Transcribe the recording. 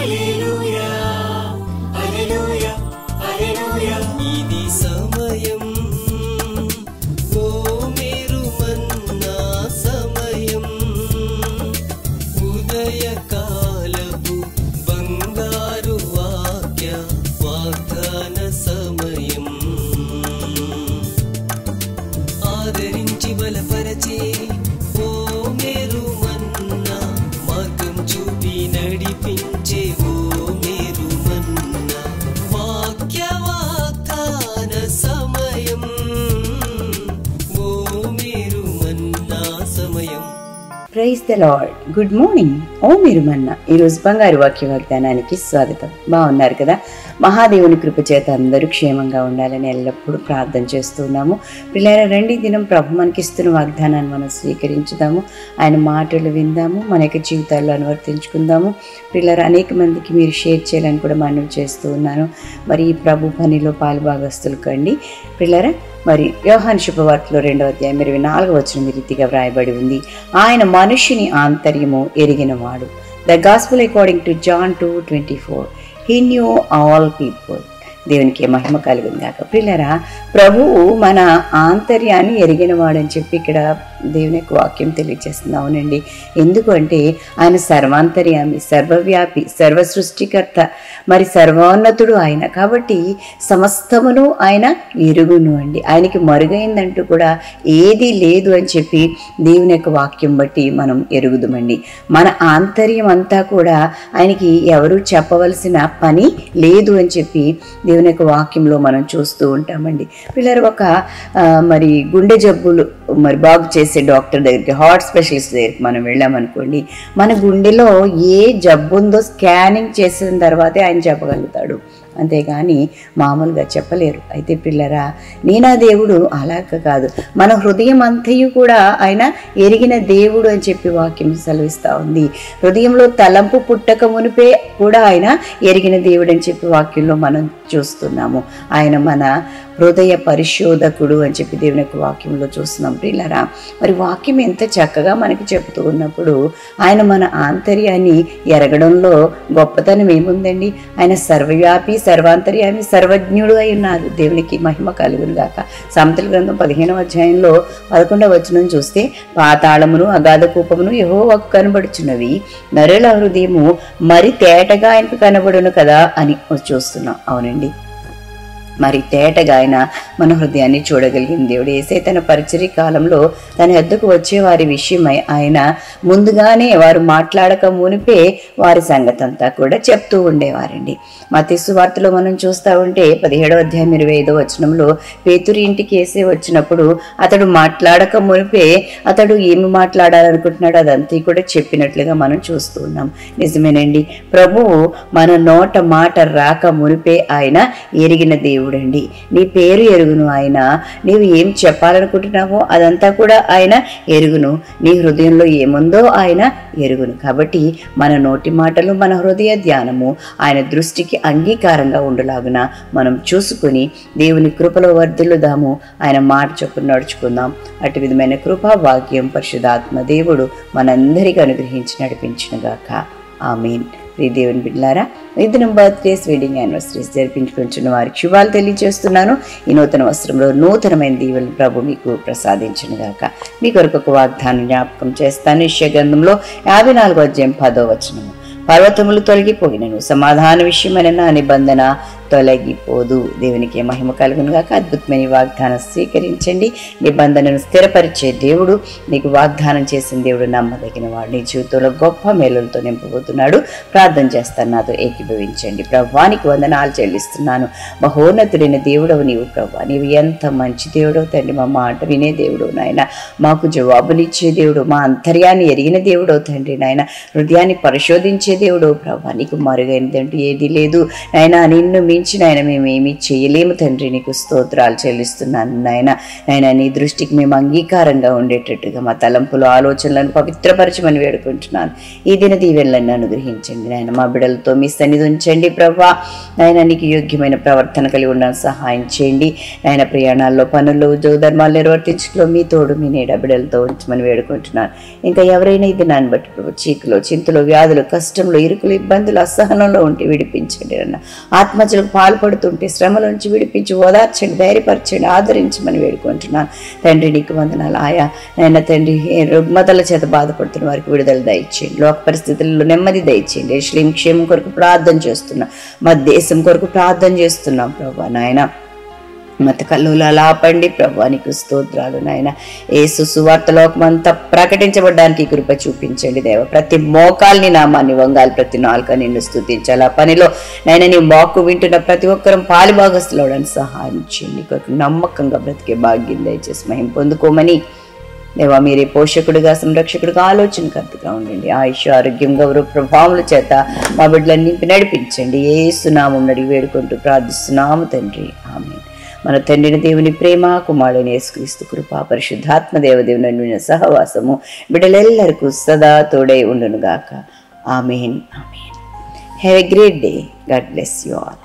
ఇది సమయం, ఓ మీరు మన్నా సమయం, ఉదయకాలపు బంగారు వాగ్దాన సమయం. ఆదరించి బలపరచే ఓ మీరు మన్నా, మార్గం చూపి నడిపించే ఓ మీరు మన్నా, వాగ్దాన సమయం, ఓ మీరు మన్నా సమయం. Praise the lord. Good morning. ఓ మీరు మన్నా. ఈరోజు బంగారు వాక్య వాగ్దానానికి స్వాగతం. బాగున్నారు కదా? మహాదేవుని కృప చేత అందరూ క్షేమంగా ఉండాలని ఎల్లప్పుడూ ప్రార్థన చేస్తున్నాము. పిల్లల రండి, దినం ప్రభు మనకిస్తున్న వాగ్దానాన్ని మనం స్వీకరించుదాము. ఆయన మాటలు విందాము, మన యొక్క జీవితాల్లో అనువర్తించుకుందాము. పిల్లలు అనేక మందికి మీరు షేర్ చేయాలని కూడా మనవి చేస్తూ ఉన్నాను. మరి ఈ ప్రభు పనిలో పాలుభాగస్తులు కండి. పిల్లరా, మరి యోహాను శుభవార్తలో 2వ అధ్యాయం 24వ వచనం ఈ రీతిగా వ్రాయబడి ఉంది. ఆయన మనుష్యుని ఆంతర్యము ఎరిగినవాడు. The gospel according to John 2:24. He knew all people. దేవునికి మహిమ కలుగును గాక. ప్రియులారా, ప్రభువు మన ఆంతర్యాన్ని ఎరిగినవాడని చెప్పి ఇక్కడ దేవుని యొక్క వాక్యం తెలియజేస్తుంది. అవునండి, ఎందుకంటే ఆయన సర్వాంతర్యామి, సర్వవ్యాపి, సర్వ సృష్టికర్త, మరి సర్వోన్నతుడు ఆయన. కాబట్టి సమస్తమును ఆయన ఎరుగును అండి. ఆయనకి మరుగైందంటూ కూడా ఏది లేదు అని చెప్పి దేవుని యొక్క వాక్యం బట్టి మనం ఎరుగుదామండి. మన ఆంతర్యం అంతా కూడా ఆయనకి ఎవరు చెప్పవలసిన పని లేదు అని చెప్పి దేవుని యొక్క వాక్యంలో మనం చూస్తూ ఉంటామండి. పిల్లలు, ఒక మరి గుండె జబ్బులు మరి బాగు చేసే డాక్టర్ దగ్గరికి, హార్ట్ స్పెషలిస్ట్ దగ్గరికి మనం వెళ్ళామనుకోండి, మన గుండెలో ఏ జబ్బు ఉందో స్కానింగ్ చేసిన తర్వాతే ఆయన చెప్పగలుగుతాడు, అంతేగాని మామూలుగా చెప్పలేరు. అయితే పిల్లరా, నేనా దేవుడు అలాగ కాదు, మన హృదయం అంతయు కూడా ఆయన ఎరిగిన దేవుడు అని చెప్పి వాక్యం సెలవిస్తూ ఉంది. హృదయంలో తలంపు పుట్టక మునిపే కూడా ఆయన ఎరిగిన దేవుడు అని చెప్పి వాక్యంలో మనం చూస్తున్నాము. ఆయన మన హృదయ పరిశోధకుడు అని చెప్పి దేవుని యొక్క వాక్యంలో చూస్తున్నాం. ప్రియులారా, మరి వాక్యం ఎంత చక్కగా మనకి చెబుతూ ఉన్నప్పుడు ఆయన మన ఆంతర్యాన్ని ఎరగడంలో గొప్పతనం ఏముందండి? ఆయన సర్వవ్యాపి, సర్వాంతర్యామి, సర్వజ్ఞుడు అయి ఉన్నారు. దేవునికి మహిమ కలుగును గాక. సామెతల గ్రంథం 15వ అధ్యాయంలో 11వ వచనం చూస్తే, పాతాళమును అగాధ కూపమును యెహోవాకు కనబడుచున్నవి, నరుల హృదయము మరి తేటగా ఆయనకు కనబడును కదా అని చూస్తున్నాం. అవునండి, మరి తేటగా ఆయన మన హృదయాన్ని చూడగలిగిన దేవుడు. యేసే తన పరిచర్య కాలంలో తన యొద్దకు వచ్చే వారి విషయమై ఆయన ముందుగానే వారు మాట్లాడక మునిపే వారి సంగతి అంతా కూడా చెప్తూ ఉండేవారండి. మత్తయి సువార్తలో మనం చూస్తూ ఉంటే 17వ అధ్యాయం 25వ వచనంలో, పేతురు ఇంటికి యేసే వచ్చినప్పుడు అతడు మాట్లాడక మునిపే అతడు ఏమి మాట్లాడాలనుకుంటున్నాడు అదంతా కూడా చెప్పినట్లుగా మనం చూస్తూ ఉన్నాం. నిజమేనండి, ప్రభువు మన నోట మాట రాక మునిపే ఆయన ఎరిగిన దేవుడండి. నీ పేరు ఎరుగును ఆయన, నీవు ఏం చెప్పాలనుకుంటున్నావో అదంతా కూడా ఆయన ఎరుగును, నీ హృదయంలో ఏముందో ఆయన ఎరుగును. కాబట్టి మన నోటి మాటలు, మన హృదయ ధ్యానము ఆయన దృష్టికి అంగీకారంగా ఉండలాగున మనం చూసుకుని దేవుని కృపలో వర్ధిల్లుదాము. ఆయన మాట చొప్పున నడుచుకుందాం. అటు విధమైన కృపా భాగ్యం పరిశుద్ధాత్మ దేవుడు మనందరికీ అనుగ్రహించి నడిపించునుగాక. ఆమేన్. ప్రియ దేవుని బిడ్డలారా, ఈ దినం బర్త్డేస్, వెడ్డింగ్ యానివర్సరీస్ జరిపించుకుంటున్న వారికి శుభాలు తెలియజేస్తున్నాను. ఈ నూతన వస్త్రంలో నూతనమైన దీవెనలు ప్రభు మీకు ప్రసాదించును గాక. మీ కొరకు ఒక వాగ్దానం జ్ఞాపకం చేస్తాను. యెషయా గ్రంథంలో 54వ అధ్యాయం 10వ వచనము, పర్వతములు తొలగిపోయినను సమాధాన విషయమైన నా నిబంధన తొలగిపోదు. దేవునికి మహిమ కలుగును గాక. అద్భుతమైన వాగ్దానం స్వీకరించండి. నిబంధనను స్థిరపరిచే దేవుడు, నీకు వాగ్దానం చేసిన దేవుడు నమ్మదగిన వాడు. నీ జీవితంలో గొప్ప మేలులతో నింపబోతున్నాడు. ప్రార్థన చేస్తాను, నాతో ఏకీభవించండి. ప్రభువానికి వందనాలు చెల్లిస్తున్నాను. మహోన్నతుడైన దేవుడవు నీవు ప్రభు. నీవు ఎంత మంచి దేవుడవు తండ్రి. మా మాట వినే దేవుడు నాయన, మాకు జవాబునిచ్చే దేవుడు, మా అంతర్యాన్ని ఎరిగిన దేవుడవు తండ్రి నాయన, హృదయాన్ని పరిశోధించే దేవుడవు ప్రభు. నీకు మరుగైనదంటూ ఏది లేదు నాయన. నిన్ను మించి నాయన మేము ఏమీ చేయలేము తండ్రి. నీకు స్తోత్రాలు చెల్లిస్తున్నాను నాయన నీ దృష్టికి మేము అంగీకారంగా ఉండేటట్టుగా మా తలంపులు ఆలోచనలను పవిత్రపరచమని వేడుకుంటున్నాను. ఈ దిన దీవెనలను అనుగ్రహించండి నాయన. మా బిడ్డలతో మీ సన్నిధి ఉంచండి ప్రభా. నాయన నీకు యోగ్యమైన ప్రవర్తన కలిగి ఉండడానికి సహాయం చేయండి నాయన. ప్రయాణాల్లో పనుల్లో ఉద్యోగ ధర్మాలు నిర్వర్తించడంలో మీ తోడు మీ నీడ బిడ్డలతో ఉంచమని వేడుకుంటున్నాను. ఇంకా ఎవరైనా ఈ దినాన్ని బట్టి ప్రభు చీకులో చింతలో వ్యాధులు కష్టంలో ఇరుకులు ఇబ్బందులు అసహనంలో ఉంటే విడిపించండి అన్న. ఆత్మహత్యలకు పాల్పడుతుంటే శ్రమల నుంచి విడిపించి ఓదార్చండి, ధైర్యపరచండి, ఆదరించమని వేడుకుంటున్నాను తండ్రి. నీకు వందనాలు. ఆయా నాయన తండ్రి రుగ్మతల చేత బాధపడుతున్న వారికి విడుదల దయచేయండి. లోక పరిస్థితుల్లో నెమ్మది దయచేయండి. యెరూషలేము క్షేమం కొరకు ప్రార్థన చేస్తున్నాం. మా దేశం కొరకు ప్రార్థన చేస్తున్నాం ప్రభా. నాయన మత కల్లోలాలు ఆపండి ప్రభా. నీకు స్తోత్రాలు నాయన. యేసు సువార్త లోకమంతా ప్రకటించబడడానికి కృప చూపించండి దేవ. ప్రతి మోకాల్ని నామాన్ని వంగాలి, ప్రతి నాలుక నిన్ను స్తుతించాలి. ఆ పనిలో నాయన నీ వాక్కు వింటున్న ప్రతి ఒక్కరం పాలిభాగస్తులు అవడానికి సహాయం చేయండి. కొరకు నమ్మకంగా బ్రతికే భాగ్యం దయచేసి మహిమ పొందుకోమని దేవా మీరే పోషకుడిగా సంరక్షకుడిగా ఆలోచనకర్తగా ఉండండి. ఆయుష్ ఆరోగ్యం గౌరవ ప్రభావముల చేత మా బిడ్డలను నింపి నడిపించండి. యేసు నామమున అడిగి వేడుకుంటూ ప్రార్థిస్తున్నాము తండ్రి, ఆమేన్. మన తండ్రిని దేవుని ప్రేమ, కుమారుడైన యేసుక్రీస్తు కృప, పరిశుద్ధాత్మ దేవదేవుని సహవాసము బిడ్డలెల్లరికూ సదా తోడై ఉండునుగాక. ఆమేన్. ఆమేన్. Have a great day. God bless you all.